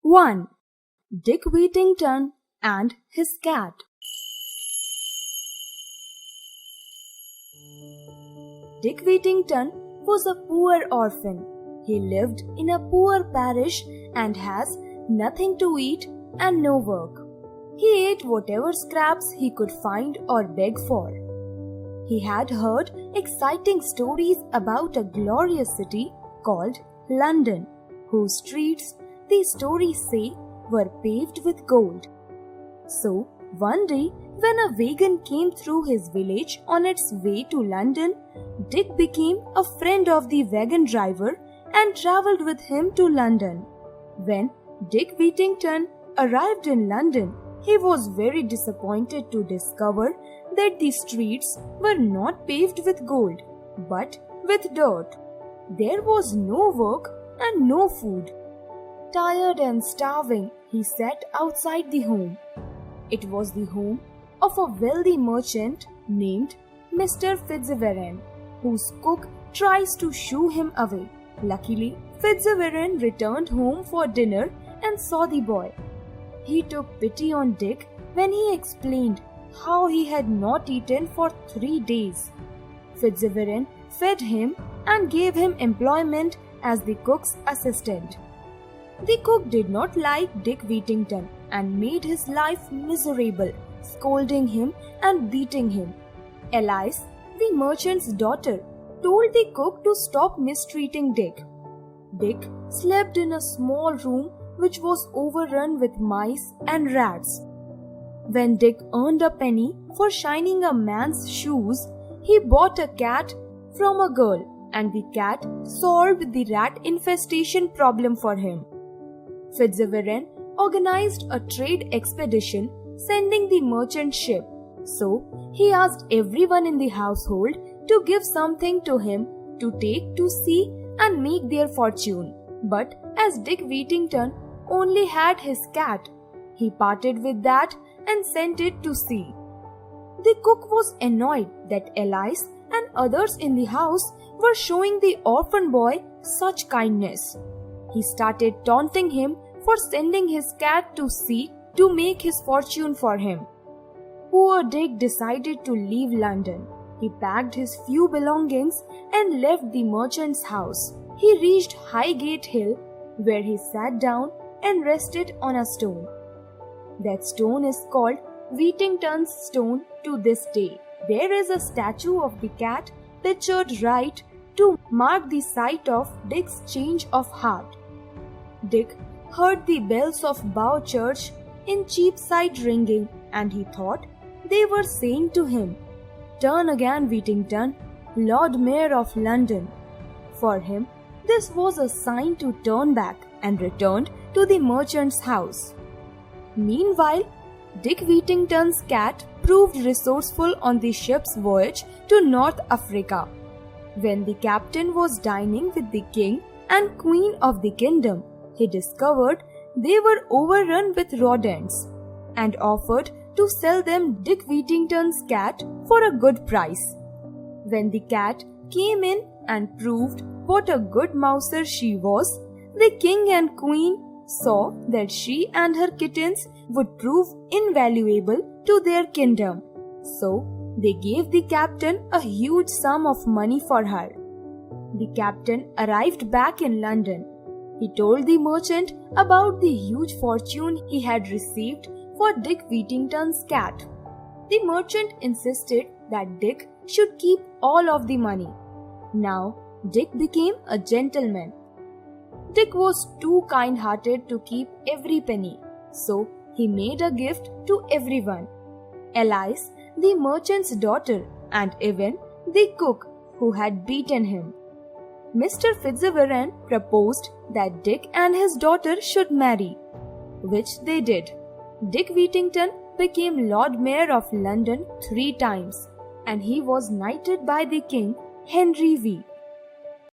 1. Dick Whittington and his cat. Dick Whittington was a poor orphan. He lived in a poor parish and has nothing to eat and no work. He ate whatever scraps he could find or beg for. He had heard exciting stories about a glorious city called London, whose streets, the stories say, were paved with gold. So, one day, when a wagon came through his village on its way to London, Dick became a friend of the wagon driver and travelled with him to London. When Dick Whittington arrived in London, he was very disappointed to discover that the streets were not paved with gold, but with dirt. There was no work and no food. Tired and starving, he sat outside the home. It was the home of a wealthy merchant named Mr. Fitzwarren, whose cook tries to shoo him away. Luckily, Fitzwarren returned home for dinner and saw the boy. He took pity on Dick when he explained how he had not eaten for 3 days. Fitzwarren fed him and gave him employment as the cook's assistant. The cook did not like Dick Whittington and made his life miserable, scolding him and beating him. Alice, the merchant's daughter, told the cook to stop mistreating Dick. Dick slept in a small room which was overrun with mice and rats. When Dick earned a penny for shining a man's shoes, he bought a cat from a girl, and the cat solved the rat infestation problem for him. Fitzwarren organized a trade expedition sending the merchant ship, so he asked everyone in the household to give something to him to take to sea and make their fortune. But as Dick Whittington only had his cat, he parted with that and sent it to sea. The cook was annoyed that Alice and others in the house were showing the orphan boy such kindness. He started taunting him for sending his cat to sea to make his fortune for him. Poor Dick decided to leave London. He packed his few belongings and left the merchant's house. He reached Highgate Hill, where he sat down and rested on a stone. That stone is called Whittington's Stone to this day. There is a statue of the cat pictured right to mark the site of Dick's change of heart. Dick heard the bells of Bow Church in Cheapside ringing, and he thought they were saying to him, "Turn again, Whittington, Lord Mayor of London." For him, this was a sign to turn back, and returned to the merchant's house. Meanwhile, Dick Whittington's cat proved resourceful on the ship's voyage to North Africa. When the captain was dining with the king and queen of the kingdom, he discovered they were overrun with rodents and offered to sell them Dick Whittington's cat for a good price. When the cat came in and proved what a good mouser she was, the king and queen saw that she and her kittens would prove invaluable to their kingdom. So, they gave the captain a huge sum of money for her. The captain arrived back in London. He told the merchant about the huge fortune he had received for Dick Whittington's cat. The merchant insisted that Dick should keep all of the money. Now, Dick became a gentleman. Dick was too kind-hearted to keep every penny, so he made a gift to everyone. Alice, the merchant's daughter, and even the cook who had beaten him. Mr. Fitzwarren proposed that Dick and his daughter should marry, which they did. Dick Whittington became Lord Mayor of London 3 times, and he was knighted by the King Henry V.